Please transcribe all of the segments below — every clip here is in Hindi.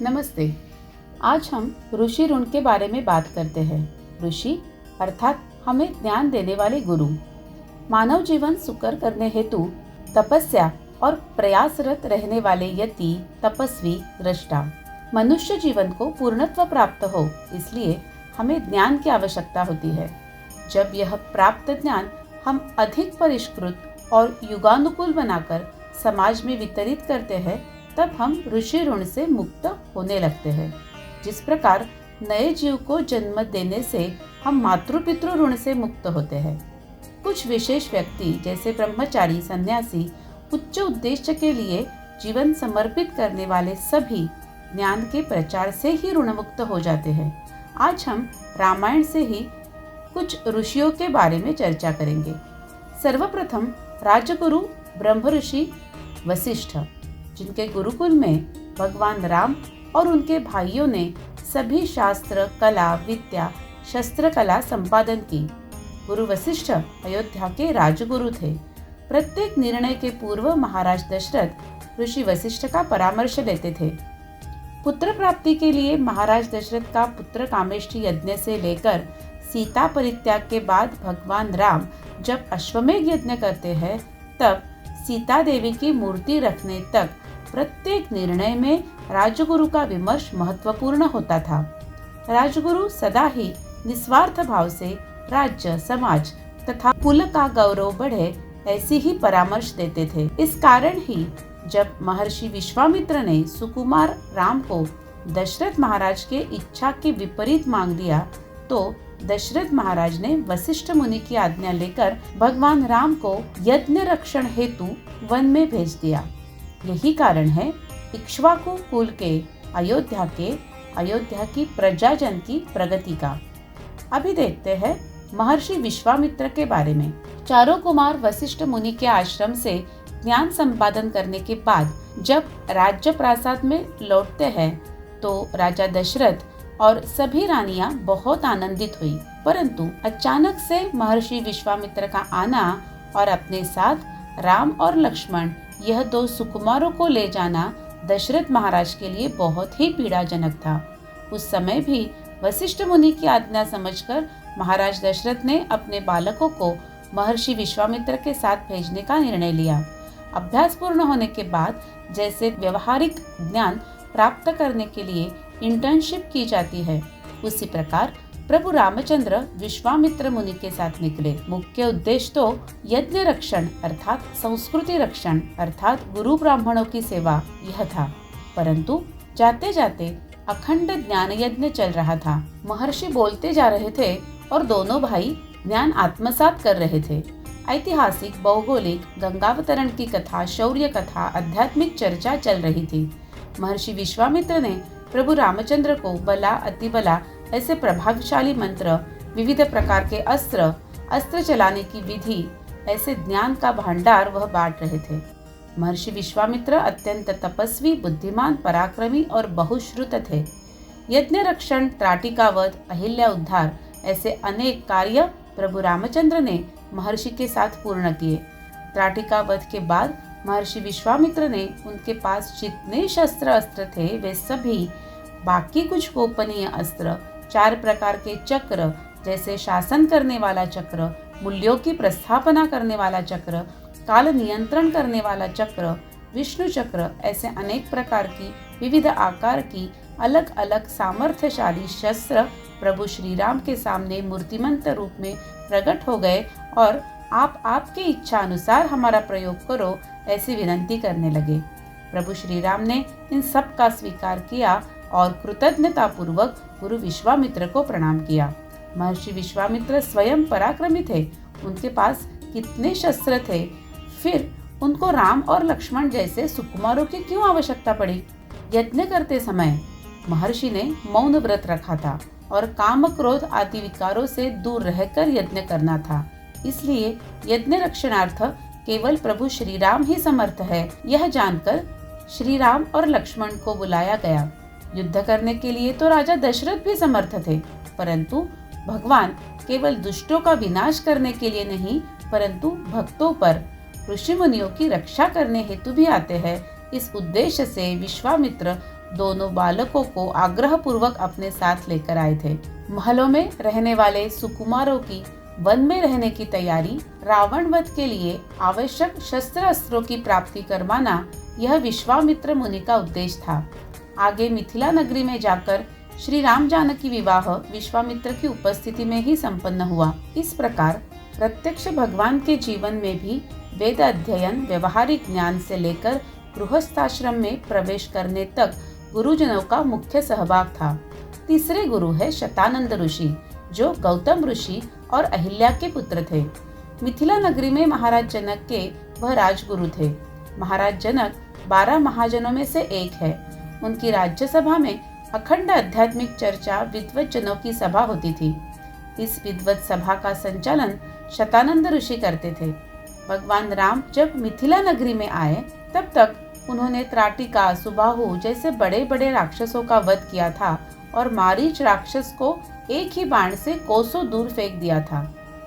नमस्ते। आज हम ऋषि ऋण के बारे में बात करते हैं। ऋषि अर्थात हमें ज्ञान देने वाले गुरु। मानव जीवन सुकर करने हेतु तपस्या और प्रयासरत रहने वाले यति, तपस्वी, दृष्टा। मनुष्य जीवन को पूर्णत्व प्राप्त हो, इसलिए हमें ज्ञान की आवश्यकता होती है। जब यह प्राप्त ज्ञान हम अधिक परिष्कृत और युगानुकूल बनाकर समाज में वितरित करते हैं, तब हम ऋषि ऋण से मुक्त होने लगते हैं। जिस प्रकार नए जीव को जन्म देने से हम मातृ पितृ ऋण से मुक्त होते हैं। कुछ विशेष व्यक्ति जैसे ब्रह्मचारी, सन्यासी, उच्च उद्देश्य के लिए जीवन समर्पित करने वाले सभी ज्ञान के प्रचार से ही ऋण मुक्त हो जाते हैं। आज हम रामायण से ही कुछ ऋषियों के बारे में चर्चा करेंगे। सर्वप्रथम राजगुरु ब्रह्म ऋषि वशिष्ठ, जिनके गुरुकुल में भगवान राम और उनके भाइयों ने सभी शास्त्र, कला, विद्या, शस्त्र कला संपादन की। गुरु वशिष्ठ अयोध्या के राजगुरु थे। प्रत्येक निर्णय के पूर्व महाराज दशरथ ऋषि वशिष्ठ का परामर्श लेते थे। पुत्र प्राप्ति के लिए महाराज दशरथ का पुत्र कामेष्टि यज्ञ से लेकर सीता परित्याग के बाद भगवान राम जब अश्वमेध यज्ञ करते हैं, तब सीता देवी की मूर्ति रखने तक प्रत्येक निर्णय में राजगुरु का विमर्श महत्वपूर्ण होता था। राजगुरु सदा ही निस्वार्थ भाव से राज्य, समाज तथा कुल का गौरव बढ़े, ऐसी ही परामर्श देते थे। इस कारण ही जब महर्षि विश्वामित्र ने सुकुमार राम को दशरथ महाराज के इच्छा के विपरीत मांग लिया, तो दशरथ महाराज ने वशिष्ठ मुनि की आज्ञा लेकर भगवान राम को यज्ञ रक्षण हेतु वन में भेज दिया। यही कारण है इक्ष्वाकु कुल के अयोध्या की प्रजाजन की प्रगति का। अभी देखते हैं महर्षि विश्वामित्र के बारे में। चारों कुमार वशिष्ठ मुनि के आश्रम से ज्ञान संपादन करने के बाद जब राज्य प्रासाद में लौटते हैं, तो राजा दशरथ और सभी रानियां बहुत आनंदित हुई। परंतु अचानक से महर्षि विश्वामित्र का आना और अपने साथ राम और लक्ष्मण, यह दो सुकुमारों को ले जाना दशरथ महाराज के लिए बहुत ही पीड़ाजनक था। उस समय भी वशिष्ठ मुनि की आज्ञा समझकर महाराज दशरथ ने अपने बालकों को महर्षि विश्वामित्र के साथ भेजने का निर्णय लिया। अभ्यास पूर्ण होने के बाद जैसे व्यवहारिक ज्ञान प्राप्त करने के लिए इंटर्नशिप की जाती है, उसी प्रकार प्रभु रामचंद्र विश्वामित्र मुनि के साथ निकले। मुख्य उद्देश्य तो यज्ञ रक्षण अर्थात संस्कृति रक्षण अर्थात गुरु ब्राह्मणों की सेवा यह था। परंतु जाते जाते अखंड ज्ञान यज्ञ चल रहा था। महर्षि बोलते जा रहे थे और दोनों भाई ज्ञान आत्मसात कर रहे थे। ऐतिहासिक, भौगोलिक, गंगावतरण की कथा, शौर्य कथा, आध्यात्मिक चर्चा चल रही थी। महर्षि विश्वामित्र ने प्रभु रामचंद्र को बला, अतिबला ऐसे प्रभावशाली मंत्र, विविध प्रकार के अस्त्र चलाने की विधि, ऐसे ज्ञान का भंडार वह बांट रहे थे। महर्षि विश्वामित्र अत्यंत तपस्वी, बुद्धिमान, पराक्रमी और बहुश्रुत थे। यज्ञ रक्षण, त्राटिका वध, अहिल्या उद्धार ऐसे अनेक कार्य प्रभु रामचंद्र ने महर्षि के साथ पूर्ण किए। त्राटिका वध के बाद महर्षि विश्वामित्र ने उनके पास जितने शस्त्र अस्त्र थे, वे सभी, बाकी कुछ गोपनीय अस्त्र, 4 प्रकार के चक्र जैसे शासन करने वाला चक्र, मूल्यों की प्रस्थापना करने वाला चक्र, काल नियंत्रण करने वाला चक्र, विष्णु चक्र, ऐसे अनेक प्रकार की विविध आकार की अलग अलग सामर्थ्यशाली शस्त्र प्रभु श्री राम के सामने मूर्तिमंत रूप में प्रकट हो गए और आप आपकी इच्छा अनुसार हमारा प्रयोग करो, ऐसी विनंती करने लगे। प्रभु श्री राम ने इन सब का स्वीकार किया और कृतज्ञता पूर्वक गुरु विश्वामित्र को प्रणाम किया। महर्षि विश्वामित्र स्वयं पराक्रमी थे। उनके पास कितने शस्त्र थे, फिर उनको राम और लक्ष्मण जैसे सुकुमारों की क्यों आवश्यकता पड़ी? यज्ञ करते समय महर्षि ने मौन व्रत रखा था और काम, क्रोध आदि विकारों से दूर रहकर यज्ञ करना था। इसलिए यज्ञ रक्षणार्थ केवल प्रभु श्री राम ही समर्थ है, यह जानकर श्री राम और लक्ष्मण को बुलाया गया। युद्ध करने के लिए तो राजा दशरथ भी समर्थ थे, परंतु भगवान केवल दुष्टों का विनाश करने के लिए नहीं, परंतु भक्तों पर, ऋषि मुनियों की रक्षा करने हेतु भी आते हैं। इस उद्देश्य से विश्वामित्र दोनों बालकों को आग्रह पूर्वक अपने साथ लेकर आए थे। महलों में रहने वाले सुकुमारों की वन में रहने की तैयारी, रावण वध के लिए आवश्यक शस्त्र अस्त्रों की प्राप्ति करवाना, यह विश्वामित्र मुनि का उद्देश्य था। आगे मिथिला नगरी में जाकर श्री राम जानकी विवाह विश्वामित्र की उपस्थिति में ही संपन्न हुआ। इस प्रकार प्रत्यक्ष भगवान के जीवन में भी वेद अध्ययन, व्यवहारिक ज्ञान से लेकर गृहस्थाश्रम में प्रवेश करने तक गुरुजनों का मुख्य सहभाग था। तीसरे गुरु है शतानंद ऋषि, जो गौतम ऋषि और अहिल्या के पुत्र थे। मिथिला नगरी में महाराज जनक के वह राजगुरु थे। महाराज जनक 12 महाजनों में से एक है। उनकी राज्यसभा में अखंड आध्यात्मिक चर्चा विद्वत जनों की सभा होती थी। इस विद्वत सभा का संचालन शतानंद ऋषि करते थे। भगवान राम जब मिथिला नगरी में आए तब तक उन्होंने त्राटिका, सुबाहु जैसे बड़े बड़े राक्षसों का वध किया था और मारीच राक्षस को एक ही बाण से कोसों दूर फेंक दिया था।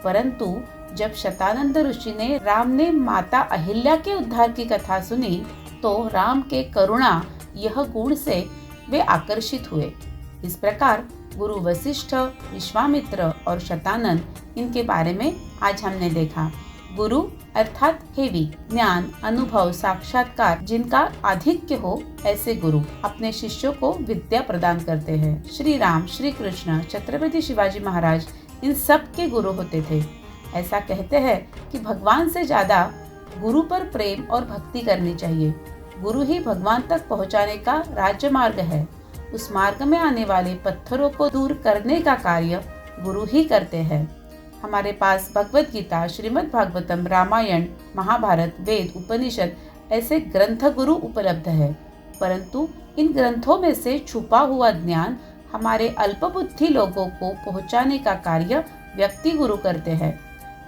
परंतु जब शतानंद ऋषि ने राम ने माता अहिल्या के उद्धार की कथा सुनी तो राम के करुणा यह गुण से वे आकर्षित हुए। इस प्रकार गुरु वशिष्ठ, विश्वामित्र और शतानंद, इनके बारे में आज हमने देखा। गुरु अर्थात हेवी, ज्ञान, अनुभव, साक्षात्कार जिनका आधिक्य हो, ऐसे गुरु अपने शिष्यों को विद्या प्रदान करते हैं। श्री राम, श्री कृष्ण, छत्रपति शिवाजी महाराज इन सब के गुरु होते थे। ऐसा कहते हैं कि भगवान से ज्यादा गुरु पर प्रेम और भक्ति करनी चाहिए। गुरु ही भगवान तक पहुंचाने का राजमार्ग है। उस मार्ग में आने वाले पत्थरों को दूर करने का कार्य गुरु ही करते हैं। हमारे पास भगवत गीता, श्रीमद् भागवतम, रामायण, महाभारत, वेद, उपनिषद ऐसे ग्रंथ गुरु उपलब्ध है, परंतु इन ग्रंथों में से छुपा हुआ ज्ञान हमारे अल्पबुद्धि लोगों को पहुंचाने का कार्य व्यक्ति गुरु करते हैं।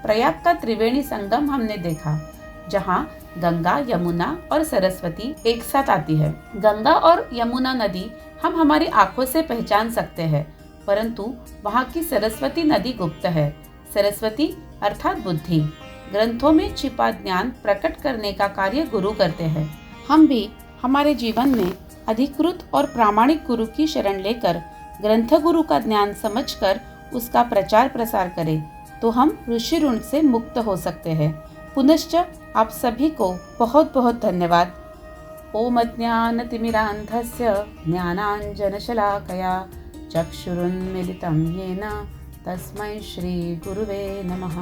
प्रयाग का त्रिवेणी संगम हमने देखा, जहाँ गंगा, यमुना और सरस्वती एक साथ आती है। गंगा और यमुना नदी हम हमारी आंखों से पहचान सकते हैं, परंतु वहाँ की सरस्वती नदी गुप्त है। सरस्वती अर्थात बुद्धि, ग्रंथों में छिपा ज्ञान प्रकट करने का कार्य गुरु करते हैं। हम भी हमारे जीवन में अधिकृत और प्रामाणिक गुरु की शरण लेकर ग्रंथ गुरु का ज्ञान समझकर उसका प्रचार प्रसार करें, तो हम ऋषि ऋण से मुक्त हो सकते हैं। पुनश्च आप सभी को बहुत बहुत धन्यवाद। ओम अज्ञानतिमिरान्धस्य ज्ञानाञ्जनशलाकया चक्षुरुन्मीलितं येन तस्मै श्री गुरुवे नमः।